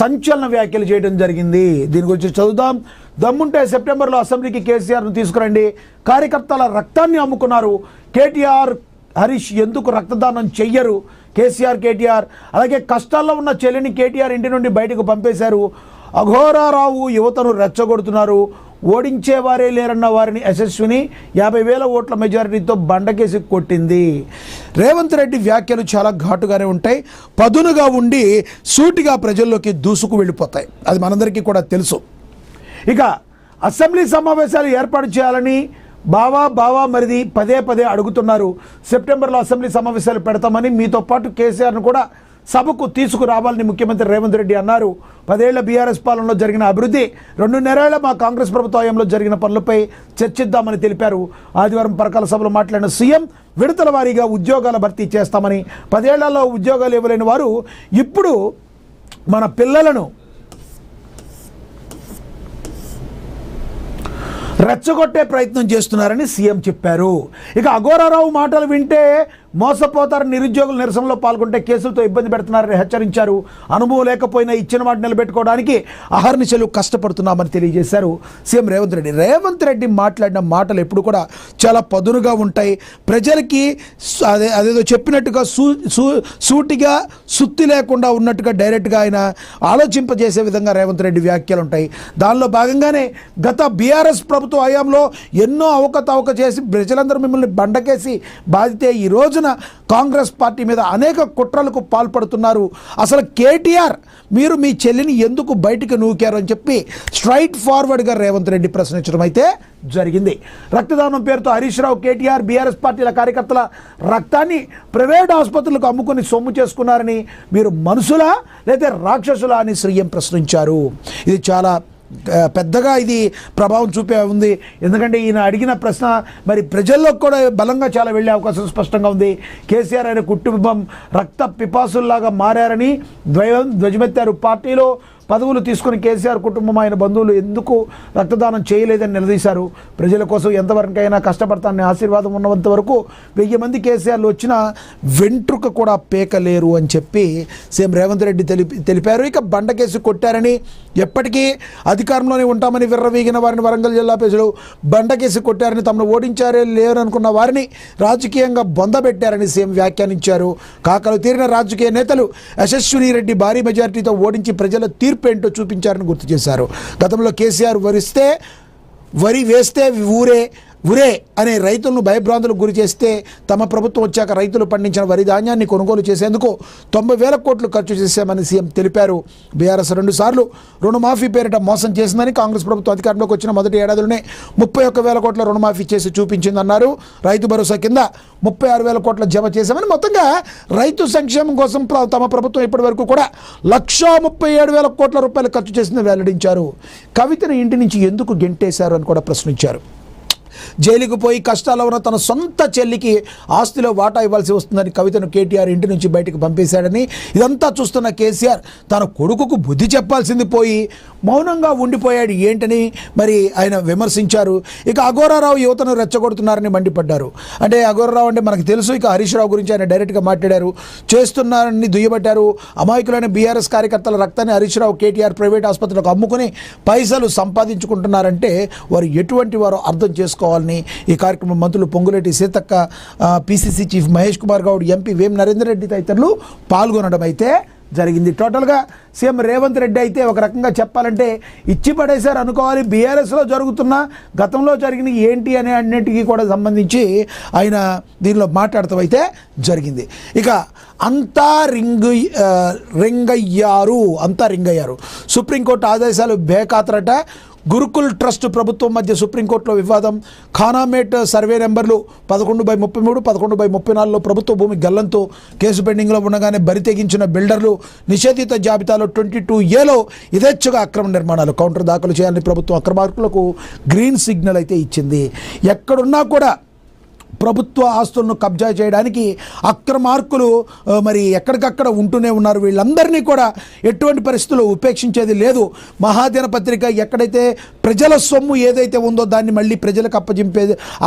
సంచలన వ్యాఖ్యలు చేయడం జరిగింది. దీని గురించి చదువుదాం. దమ్ముంటే సెప్టెంబర్లో అసెంబ్లీకి కేసీఆర్ను తీసుకురండి. కార్యకర్తల రక్తాన్ని అమ్ముకున్నారు. కేటీఆర్ హరీష్ ఎందుకు రక్తదానం చెయ్యరు? కేసీఆర్ కేటీఆర్. అలాగే కష్టాల్లో ఉన్న చెల్లిని కేటీఆర్ ఇంటి నుండి బయటకు పంపేశారు. అఘోరారావు యువతను రెచ్చగొడుతున్నారు. ఓడించేవారే లేరన్న వారిని యశస్విని 50,000 ఓట్ల మెజారిటీతో బండకేసి కొట్టింది. రేవంత్ రెడ్డి వ్యాఖ్యలు చాలా ఘాటుగానే ఉంటాయి, పదునుగా ఉండి సూటిగా ప్రజల్లోకి దూసుకు వెళ్ళిపోతాయి. అది మనందరికీ కూడా తెలుసు. ఇక అసెంబ్లీ సమావేశాలు ఏర్పాటు చేయాలని బావా మరిది పదే అడుగుతున్నారు. సెప్టెంబర్లో అసెంబ్లీ సమావేశాలు పెడతామని, మీతో పాటు కేసీఆర్ను కూడా సభకు తీసుకురావాలని ముఖ్యమంత్రి రేవంత్ రెడ్డి అన్నారు. 10 ఏళ్ల బీఆర్ఎస్ పాలనలో జరిగిన అభివృద్ధి, 2.5 ఏళ్ల మా కాంగ్రెస్ ప్రభుత్వ హయాంలో జరిగిన పనులపై చర్చిద్దామని తెలిపారు. ఆదివారం పరకాల సభలో మాట్లాడిన సీఎం విడతల వారీగా ఉద్యోగాల భర్తీ చేస్తామని, 10 ఏళ్లలో ఉద్యోగాలు ఇవ్వలేని వారు ఇప్పుడు మన పిల్లలను రెచ్చగొట్టే ప్రయత్నం చేస్తున్నారని సీఎం చెప్పారు. ఇక అఘోరారావు మాటలు వింటే మోసపోతారు, నిరుద్యోగులు నిరసనలో పాల్గొంటే కేసులతో ఇబ్బంది పెడుతున్నారని హెచ్చరించారు. అనుభవం లేకపోయినా ఇచ్చిన మాట నిలబెట్టుకోవడానికి అహర్నిశలు కష్టపడుతున్నామని తెలియజేశారు సీఎం రేవంత్ రెడ్డి మాట్లాడిన మాటలు ఎప్పుడు కూడా చాలా పదునుగా ఉంటాయి. ప్రజలకి అదేదో చెప్పినట్టుగా సూటిగా సుత్తి లేకుండా ఉన్నట్టుగా డైరెక్ట్గా ఆయన ఆలోచింపజేసే విధంగా రేవంత్ రెడ్డి వ్యాఖ్యలు ఉంటాయి. దానిలో భాగంగానే గత బీఆర్ఎస్ ప్రభుత్వ హయాంలో ఎన్నో అవకతవక చేసి ప్రజలందరూ మిమ్మల్ని బండకేసి బాధితే ఈ రోజున కాంగ్రెస్ పార్టీ మీద అనేక కుట్రలకు పాల్పడుతున్నారు. అసలు కేటీఆర్ మీరు మీ చెల్లిని ఎందుకు బయటికి నూకారు అని చెప్పి స్ట్రైట్ ఫార్వర్డ్గా రేవంత్ రెడ్డి ప్రశ్నించడం అయితే జరిగింది. రక్తదానం పేరుతో హరీష్ రావు, కేటీఆర్ బీఆర్ఎస్ పార్టీల కార్యకర్తల రక్తాన్ని ప్రైవేట్ ఆసుపత్రులకు అమ్ముకుని సొమ్ము చేసుకున్నారని, మీరు మనుషులా లేదా రాక్షసులా అని సీఎం ప్రశ్నించారు. ఇది చాలా పెద్దగా ఇది ప్రభావం చూపే ఉంది. ఎందుకంటే ఈయన అడిగిన ప్రశ్న మరి ప్రజల్లో కూడా బలంగా చాలా వెళ్ళే అవకాశం స్పష్టంగా ఉంది. కేసీఆర్ ఆయన కుటుంబం రక్త పిపాసుల్లాగా మారారని ధ్వజమెత్తారు. పార్టీలో పదవులు తీసుకుని కేసీఆర్ కుటుంబం ఆయన బంధువులు ఎందుకు రక్తదానం చేయలేదని నిలదీశారు. ప్రజల కోసం ఎంతవరకైనా కష్టపడతానని ఆశీర్వాదం ఉన్నంత వరకు 1000 మంది కేసీఆర్లు వచ్చినా వెంట్రుక కూడా పేకలేరు అని చెప్పి సీఎం రేవంత్ రెడ్డి తెలిపారు. ఇక బండకేసి కొట్టారని, ఎప్పటికీ అధికారంలోనే ఉంటామని విర్రవీగిన వారిని వరంగల్ జిల్లా ప్రజలు బండకేసి కొట్టారని, తమను ఓడించారే లేరనుకున్న వారిని రాజకీయంగా బొందబెట్టారని సీఎం వ్యాఖ్యానించారు. కాకలు తీరిన రాజకీయ నేతలు యశస్విని రెడ్డి భారీ మెజారిటీతో ఓడించి ప్రజల తీర్పు ఏంటో చూపించారని గుర్తు చేశారు. గతంలో కేసీఆర్ వరి వేస్తే ఉరే అనే రైతులను భయభ్రాంతులకు గురి చేస్తే తమ ప్రభుత్వం వచ్చాక రైతులు పండించిన వరి ధాన్యాన్ని కొనుగోలు చేసేందుకు 90,000 కోట్లు ఖర్చు చేశామని సీఎం తెలిపారు. బీఆర్ఎస్ 2 సార్లు రుణమాఫీ పేరిట మోసం చేసిందని, కాంగ్రెస్ ప్రభుత్వం అధికారంలోకి వచ్చిన మొదటి ఏడాదిలోనే 31,000 కోట్ల రుణమాఫీ చేసి చూపించిందన్నారు. రైతు భరోసా కింద 36,000 కోట్ల జమ చేశామని, మొత్తంగా రైతు సంక్షేమం కోసం తమ ప్రభుత్వం ఇప్పటి వరకు కూడా 1,37,000 కోట్ల రూపాయలు ఖర్చు చేసిందని వెల్లడించారు. కవితను ఇంటి నుంచి ఎందుకు గెంటేశారు అని కూడా ప్రశ్నించారు. జైలుకు పోయి కష్టాల్లో ఉన్న తన సొంత చెల్లికి ఆస్తిలో వాటా ఇవ్వాల్సి వస్తుందని కవితను కేటీఆర్ ఇంటి నుంచి బయటకు పంపేశాడని, ఇదంతా చూస్తున్న కేసీఆర్ తన కొడుకుకు బుద్ధి చెప్పాల్సింది పోయి మౌనంగా ఉండిపోయాడు ఏంటని మరి ఆయన విమర్శించారు. ఇక అఘోరారావు యువతను రెచ్చగొడుతున్నారని మండిపడ్డారు. అంటే అఘోరారావు అంటే మనకు తెలుసు. ఇక హరీష్ రావు గురించి ఆయన డైరెక్ట్గా మాట్లాడారు, చేస్తున్నారని దుయ్యబట్టారు. అమాయకులైన బీఆర్ఎస్ కార్యకర్తల రక్తాన్ని హరీష్ రావు, కేటీఆర్ ప్రైవేట్ ఆసుపత్రులకు అమ్ముకుని పైసలు సంపాదించుకుంటున్నారంటే వారు ఎటువంటి వారో అర్థం చేసుకోవాలని ఈ కార్యక్రమం మంత్రులు Ponguleti Seethakka, PCC chief Mahesh Kumar Goud, MP Vem Narender Reddy తదితరులు పాల్గొనడం అయితే జరిగింది. టోటల్గా సీఎం రేవంత్ రెడ్డి అయితే ఒక రకంగా చెప్పాలంటే ఇచ్చి పడేశారు అనుకోవాలి. బీఆర్ఎస్లో జరుగుతున్న, గతంలో జరిగిన ఏంటి అనే అన్నింటికీ కూడా సంబంధించి ఆయన దీనిలో మాట్లాడటం అయితే జరిగింది. ఇక అంతా రింగయ్యారు. సుప్రీంకోర్టు ఆదేశాలు బేఖాతరట. గురుకుల్ ట్రస్ట్ ప్రభుత్వం మధ్య సుప్రీంకోర్టులో వివాదం. ఖానామేట్ సర్వే నెంబర్లు 11/33, 11/34లో ప్రభుత్వ భూమి గల్లంతో కేసు పెండింగ్లో ఉండగానే బరి తెగించిన బిల్డర్లు. నిషేధిత జాబితాలో 22A యథేచ్ఛగా అక్రమ నిర్మాణాలు. కౌంటర్ దాఖలు చేయాలని ప్రభుత్వం అక్రమార్కులకు గ్రీన్ సిగ్నల్ అయితే ఇచ్చింది. ఎక్కడున్నా కూడా ప్రభుత్వ ఆస్తులను కబ్జా చేయడానికి అక్రమార్కులు మరి ఎక్కడికక్కడ ఉంటూనే ఉన్నారు. వీళ్ళందరినీ కూడా ఎటువంటి పరిస్థితుల్లో ఉపేక్షించేది లేదు. మహాదినపత్రిక ఎక్కడైతే ప్రజల సొమ్ము ఏదైతే ఉందో దాన్ని మళ్ళీ ప్రజలకు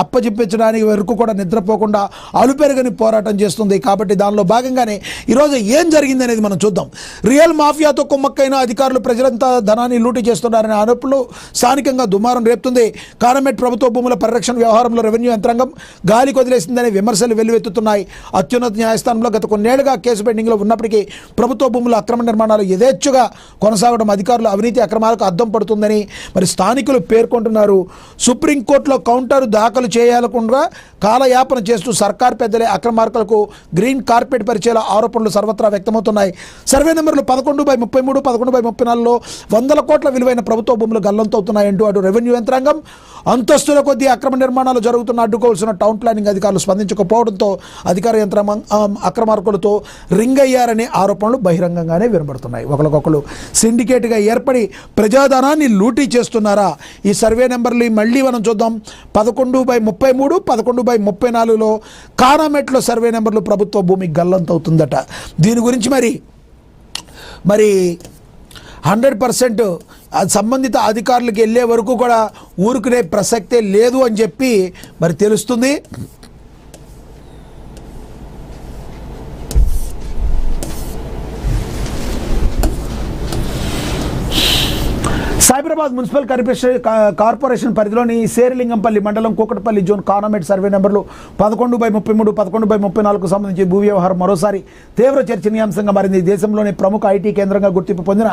అప్పచెప్పించడానికి వరకు కూడా నిద్రపోకుండా అలుపెరగని పోరాటం చేస్తుంది. కాబట్టి దానిలో భాగంగానే ఈరోజు ఏం జరిగింది అనేది మనం చూద్దాం. రియల్ మాఫియాతో కుమ్మక్కైన అధికారులు ప్రజలంతా ధనాన్ని లూటీ చేస్తున్నారనే ఆరోపణలు స్థానికంగా దుమారం రేపుతుంది. కానమేట్ ప్రభుత్వ భూముల పరిరక్షణ వ్యవహారంలో రెవెన్యూ యంత్రాంగం గాలికి వదిలేసిందనే విమర్శలు వెల్లువెత్తుతున్నాయి. అత్యున్నత న్యాయస్థానంలో గత కొన్నేళ్లుగా కేసు పెండింగ్లో ఉన్నప్పటికీ ప్రభుత్వ భూముల అక్రమ నిర్మాణాలు యథేచ్ఛగా కొనసాగడం అధికారులు అవినీతి అక్రమాలకు అద్దం పడుతుందని మరి స్థానికులు పేర్కొంటున్నారు. సుప్రీంకోర్టులో కౌంటర్ దాఖలు చేయాలకుండా కాలయాపన చేస్తూ సర్కార్ పెద్దలే అక్రమార్కులకు గ్రీన్ కార్పెట్ పరిచేలా ఆరోపణలు సర్వత్రా వ్యక్తమవుతున్నాయి. సర్వే నెంబర్లు 11/33, 11/34లో 100 కోట్ల విలువైన ప్రభుత్వ భూములు గల్లంతవుతున్నాయంటూ అటు రెవెన్యూ యంత్రాంగం అంతస్తుల కొద్దీ అక్రమ నిర్మాణాలు జరుగుతున్న అడ్డుకోవాల్సిన టౌన్ ప్లానింగ్ అధికారులు స్పందించకపోవడంతో అధికార యంత్రాంగం అక్రమార్కులతో రింగ్ అయ్యారనే ఆరోపణలు బహిరంగంగానే వినబడుతున్నాయి. ఒకరికొకరు సిండికేట్గా ఏర్పడి ప్రజాధనాన్ని లూటీ చేస్తున్నారా? ఈ సర్వే నెంబర్లు మళ్ళీ మనం చూద్దాం. 11/33, 11/34లో కానమేట్లో సర్వే నెంబర్లు ప్రభుత్వ భూమి గల్లంతవుతుందట. దీని గురించి మరి 100% సంబంధిత అధికారులకు వెళ్ళే వరకు కూడా ఊరుకునే ప్రసక్తే లేదు అని చెప్పి మరి తెలుస్తుంది. సైబరాబాద్ మున్సిపల్ కార్పొరేషన్ పరిధిలోని శేరిలింగంపల్లి మండలం కూకట్పల్లి జోన్ కానమేట్ సర్వే నెంబర్లు 11/33, 11/34కు సంబంధించి భూ వ్యవహారం మరోసారి తీవ్ర చర్చనీయాంశంగా మారింది. దేశంలోని ప్రముఖ ఐటీ కేంద్రంగా గుర్తింపు పొందిన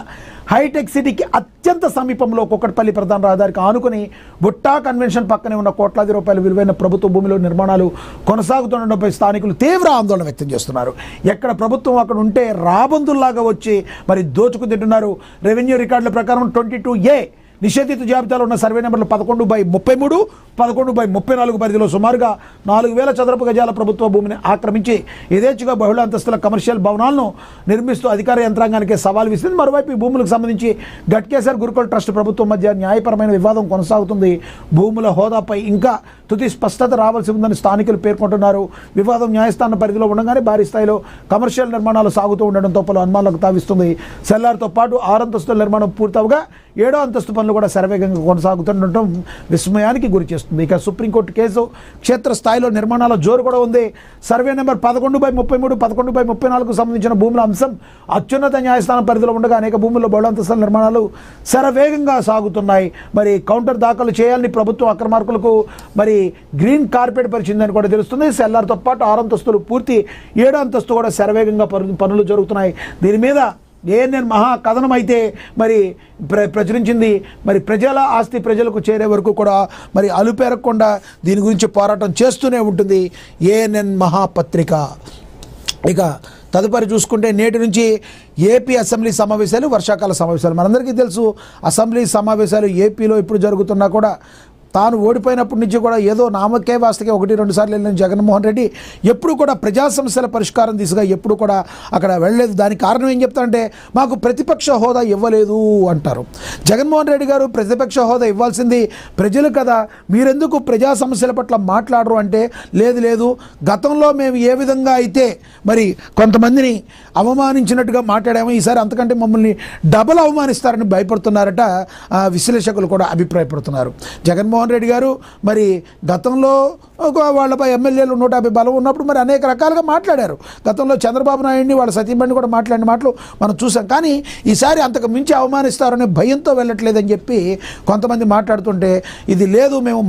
హైటెక్ సిటీకి అత్యంత సమీపంలో కూకట్పల్లి ప్రధాన రహదారికి ఆనుకుని బుట్టా కన్వెన్షన్ పక్కనే ఉన్న కోట్లాది రూపాయల విలువైన ప్రభుత్వ భూమిలో నిర్మాణాలు కొనసాగుతుండడంపై స్థానికులు తీవ్ర ఆందోళన వ్యక్తం చేస్తున్నారు. ఎక్కడ ప్రభుత్వం అక్కడ ఉంటే రాబందుల్లాగా వచ్చి మరి దోచుకు తింటున్నారు. రెవెన్యూ రికార్డుల ప్రకారం 22A నిషేధిత జాబితాలో ఉన్న సర్వే నెంబర్లు 11/33, 11/34 పరిధిలో సుమారుగా 4,000 చదరపు గజాల ప్రభుత్వ భూమిని ఆక్రమించి యథేచ్ఛగా బహుళ అంతస్తుల కమర్షియల్ భవనాలను నిర్మిస్తూ అధికార యంత్రాంగానికి సవాల్ విసిరింది. మరోవైపు ఈ భూములకు సంబంధించి గట్కేసర్ గురుకుల ట్రస్ట్ ప్రభుత్వం మధ్య న్యాయపరమైన వివాదం కొనసాగుతుంది. భూముల హోదాపై ఇంకా తుది స్పష్టత రావాల్సి ఉందని స్థానికులు పేర్కొంటున్నారు. వివాదం న్యాయస్థానం పరిధిలో ఉండగానే భారీ స్థాయిలో కమర్షియల్ నిర్మాణాలు సాగుతూ ఉండడంతో పలు అనుమానాలకు తావిస్తుంది. సెల్లార్తో పాటు 6 అంతస్తుల నిర్మాణం పూర్తవగా 7వ అంతస్తు పనులు కూడా శరవేగంగా కొనసాగుతుండటం విస్మయానికి గురి చేస్తుంది. ఇక సుప్రీంకోర్టు కేసు క్షేత్రస్థాయిలో నిర్మాణాల జోరు కూడా ఉంది. సర్వే నెంబర్ 11/33, 11/34కు సంబంధించిన భూముల అంశం అత్యున్నత న్యాయస్థానం పరిధిలో ఉండగా అనేక భూముల్లో బహుళ అంతస్తుల నిర్మాణాలు శరవేగంగా సాగుతున్నాయి. మరి కౌంటర్ దాఖలు చేయాలని ప్రభుత్వం అక్రమార్కులకు మరి గ్రీన్ కార్పెట్ పరిచిందని కూడా తెలుస్తుంది. సెల్లార్తో పాటు 6 అంతస్తులు పూర్తి, 7వ అంతస్తు కూడా శరవేగంగా పనులు జరుగుతున్నాయి. దీని మీద ఏఎన్ఎన్ మహా కథనం అయితే మరి ప్రచురించింది. మరి ప్రజల ఆస్తి ప్రజలకు చేరే వరకు కూడా మరి అలుపెరగకుండా దీని గురించి పోరాటం చేస్తూనే ఉంటుంది ఏఎన్ఎన్ మహాపత్రిక. ఇక తదుపరి చూసుకుంటే నేటి నుంచి ఏపీ అసెంబ్లీ సమావేశాలు, వర్షాకాల సమావేశాలు. మనందరికీ తెలుసు అసెంబ్లీ సమావేశాలు ఏపీలో ఇప్పుడు జరుగుతున్నా కూడా తాను ఓడిపోయినప్పటి నుంచి కూడా ఏదో నామకే వాస్తకే 1-2 సార్లు వెళ్ళిన జగన్మోహన్ రెడ్డి ఎప్పుడు కూడా ప్రజా సమస్యల పరిష్కారం దిశగా ఎప్పుడు కూడా అక్కడ వెళ్ళలేదు. దానికి కారణం ఏం చెప్తారంటే మాకు ప్రతిపక్ష హోదా ఇవ్వలేదు అంటారు. జగన్మోహన్ రెడ్డి గారు ప్రతిపక్ష హోదా ఇవ్వాల్సింది ప్రజలు కదా, మీరెందుకు ప్రజా సమస్యల పట్ల మాట్లాడరు అంటే లేదు గతంలో మేము ఏ విధంగా అయితే మరి కొంతమందిని అవమానించినట్టుగా మాట్లాడామో ఈసారి అంతకంటే మమ్మల్ని డబల్ అవమానిస్తారని భయపడుతున్నారట విశ్లేషకులు కూడా అభిప్రాయపడుతున్నారు. జగన్మోహన్ రెడ్డి గారు మరి గతంలో వాళ్ళపై ఎమ్మెల్యేలు 150 బలం ఉన్నప్పుడు మరి అనేక రకాలుగా మాట్లాడారు. గతంలో చంద్రబాబు నాయుడిని వాళ్ళ సతీమణిని కూడా మాట్లాడిన మాటలు మనం చూసాం. కానీ ఈసారి అంతకు మించి అవమానిస్తారనే భయంతో వెళ్ళట్లేదని చెప్పి కొంతమంది మాట్లాడుతుంటే ఇది లేదు మేము